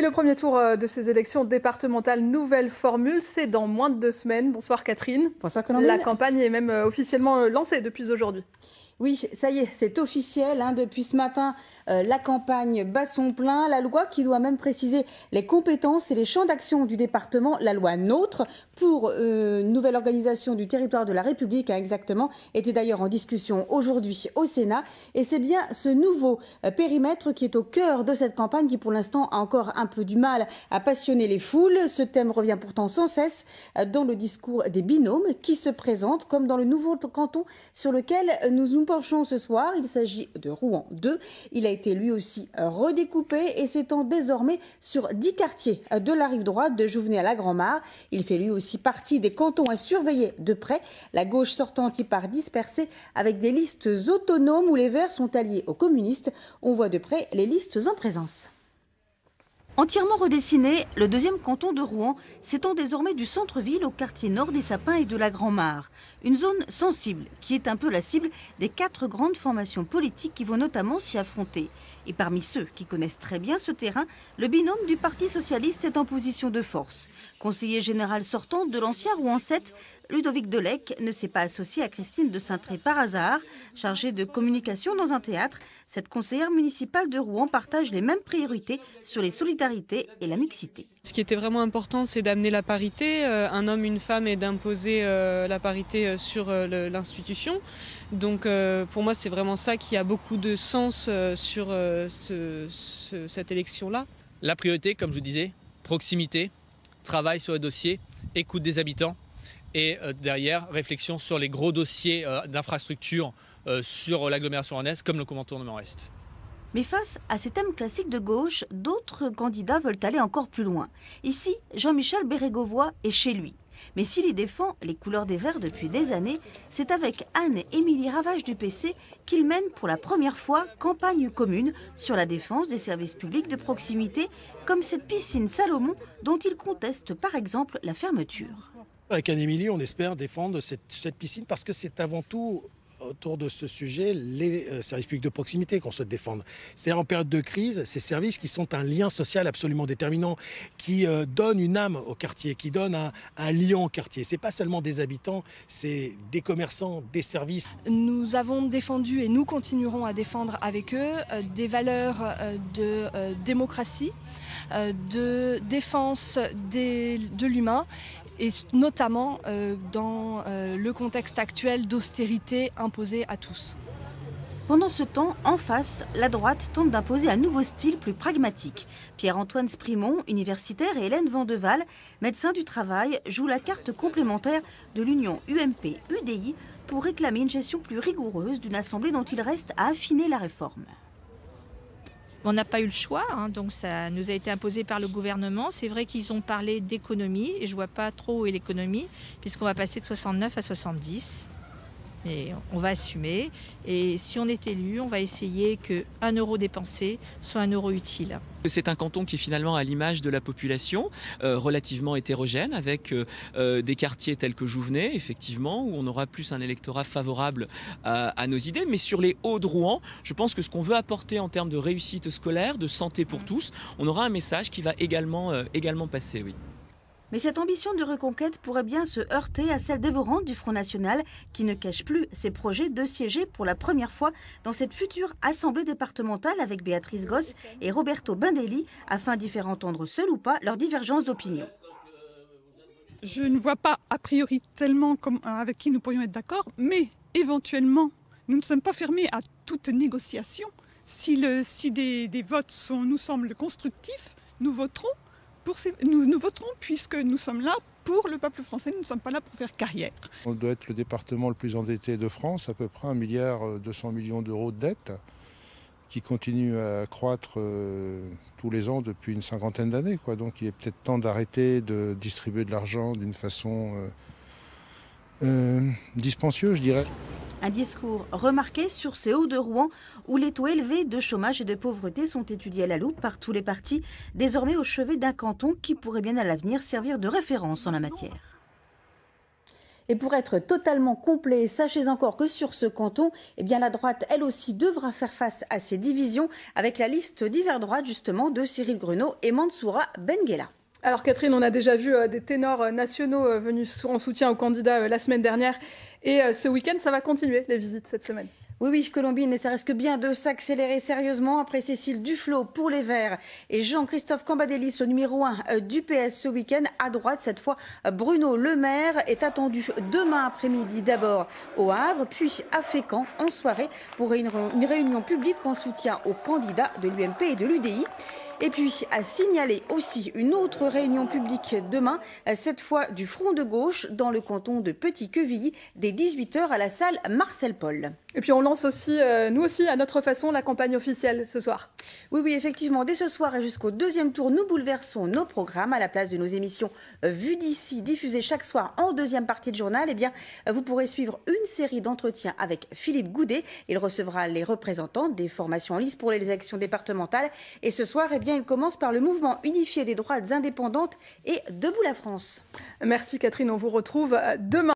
le premier tour de ces élections départementales, nouvelle formule, c'est dans moins de 2 semaines. Bonsoir Catherine. Bonsoir Colombine. La campagne est même officiellement lancée depuis aujourd'hui. Oui, ça y est, c'est officiel. Depuis ce matin, la campagne bat son plein. La loi qui doit même préciser les compétences et les champs d'action du département, la loi NOTRe, pour une nouvelle organisation du territoire de la République, exactement, était d'ailleurs en discussion aujourd'hui au Sénat. Et c'est bien ce nouveau périmètre qui est au cœur de cette campagne qui, pour l'instant, a encore un peu du mal à passionner les foules. Ce thème revient pourtant sans cesse dans le discours des binômes qui se présentent comme dans le nouveau canton sur lequel nous penchons ce soir. Il s'agit de Rouen 2. Il a été lui aussi redécoupé et s'étend désormais sur 10 quartiers de la rive droite de Jouvenay à la Grand-Mare. Il fait lui aussi partie des cantons à surveiller de près. La gauche sortante y part dispersée avec des listes autonomes où les Verts sont alliés aux communistes. On voit de près les listes en présence. Entièrement redessiné, le deuxième canton de Rouen s'étend désormais du centre-ville au quartier nord des Sapins et de la Grand-Mare. Une zone sensible qui est un peu la cible des 4 grandes formations politiques qui vont notamment s'y affronter. Et parmi ceux qui connaissent très bien ce terrain, le binôme du Parti socialiste est en position de force. Conseiller général sortant de l'ancien Rouen 7, Ludovic Delec ne s'est pas associé à Christine de Saintré par hasard. Chargée de communication dans un théâtre, cette conseillère municipale de Rouen partage les mêmes priorités sur les solidarités et la mixité. Ce qui était vraiment important, c'est d'amener la parité, un homme, une femme, et d'imposer la parité sur l'institution. Donc pour moi, c'est vraiment ça qui a beaucoup de sens sur cette élection-là. La priorité, comme je vous disais, proximité, travail sur les dossiers, écoute des habitants et derrière, réflexion sur les gros dossiers d'infrastructure sur l'agglomération rouennaise comme le contournement Est. Mais face à ces thèmes classiques de gauche, d'autres candidats veulent aller encore plus loin. Ici, Jean-Michel Bérégovoy est chez lui. Mais s'il y défend les couleurs des Verts depuis des années, c'est avec Anne-Émilie Ravage du PC qu'il mène pour la première fois campagne commune sur la défense des services publics de proximité, comme cette piscine Salomon dont il conteste par exemple la fermeture. Avec Anne-Émilie, on espère défendre cette piscine parce que c'est avant tout autour de ce sujet les services publics de proximité qu'on souhaite défendre. C'est-à-dire en période de crise, ces services qui sont un lien social absolument déterminant, qui donnent une âme au quartier, qui donnent un lien au quartier. C'est pas seulement des habitants, c'est des commerçants, des services. Nous avons défendu et nous continuerons à défendre avec eux des valeurs de démocratie, de défense de l'humain, et notamment dans le contexte actuel d'austérité imposée à tous. Pendant ce temps, en face, la droite tente d'imposer un nouveau style plus pragmatique. Pierre-Antoine Sprimont, universitaire, et Hélène Vandeval, médecin du travail, jouent la carte complémentaire de l'union UMP-UDI pour réclamer une gestion plus rigoureuse d'une assemblée dont il reste à affiner la réforme. On n'a pas eu le choix, donc ça nous a été imposé par le gouvernement. C'est vrai qu'ils ont parlé d'économie, et je ne vois pas trop où est l'économie, puisqu'on va passer de 69 à 70. Et on va assumer. Et si on est élu, on va essayer que 1 euro dépensé soit 1 euro utile. C'est un canton qui est finalement à l'image de la population, relativement hétérogène, avec des quartiers tels que Jouvenay, effectivement, où on aura plus un électorat favorable à nos idées. Mais sur les Hauts de Rouen, je pense que ce qu'on veut apporter en termes de réussite scolaire, de santé pour tous, on aura un message qui va également passer, oui. Mais cette ambition de reconquête pourrait bien se heurter à celle dévorante du Front National, qui ne cache plus ses projets de siéger pour la première fois dans cette future assemblée départementale avec Béatrice Gosse et Roberto Bindelli, afin d'y faire entendre seul ou pas leurs divergences d'opinion. Je ne vois pas a priori tellement avec qui nous pourrions être d'accord, mais éventuellement, nous ne sommes pas fermés à toute négociation. Si des votes nous semblent constructifs, nous voterons. Nous voterons puisque nous sommes là pour le peuple français, nous ne sommes pas là pour faire carrière. On doit être le département le plus endetté de France, à peu près 1,2 milliard d'euros de dette, qui continue à croître tous les ans depuis une cinquantaine d'années. Donc il est peut-être temps d'arrêter de distribuer de l'argent d'une façon dispensieuse, je dirais. Un discours remarqué sur ces Hauts de Rouen où les taux élevés de chômage et de pauvreté sont étudiés à la loupe par tous les partis, désormais au chevet d'un canton qui pourrait bien à l'avenir servir de référence en la matière. Et pour être totalement complet, sachez encore que sur ce canton, eh bien, la droite, elle aussi, devra faire face à ces divisions avec la liste d'hiver droite, justement, de Cyril Gruneau et Mansoura Benguela. Alors Catherine, on a déjà vu des ténors nationaux venus en soutien aux candidats la semaine dernière. Et ce week-end, ça va continuer, les visites cette semaine. Oui, Colombine, et ça risque bien de s'accélérer sérieusement après Cécile Duflot pour les Verts et Jean-Christophe Cambadélis, le numéro 1 du PS ce week-end. À droite, cette fois, Bruno Le Maire est attendu demain après-midi d'abord au Havre, puis à Fécamp en soirée pour une réunion publique en soutien aux candidats de l'UMP et de l'UDI. Et puis, à signaler aussi une autre réunion publique demain, cette fois du Front de gauche dans le canton de Petit-Quevilly, dès 18h à la salle Marcel Paul. Et puis on lance aussi, nous aussi, à notre façon, la campagne officielle ce soir. Oui, effectivement, dès ce soir et jusqu'au deuxième tour, nous bouleversons nos programmes à la place de nos émissions vues d'ici, diffusées chaque soir en deuxième partie de journal. Eh bien, vous pourrez suivre une série d'entretiens avec Philippe Goudet. Il recevra les représentants des formations en lice pour les élections départementales. Et ce soir, eh bien, il commence par le mouvement unifié des droites indépendantes et Debout la France. Merci Catherine, on vous retrouve demain.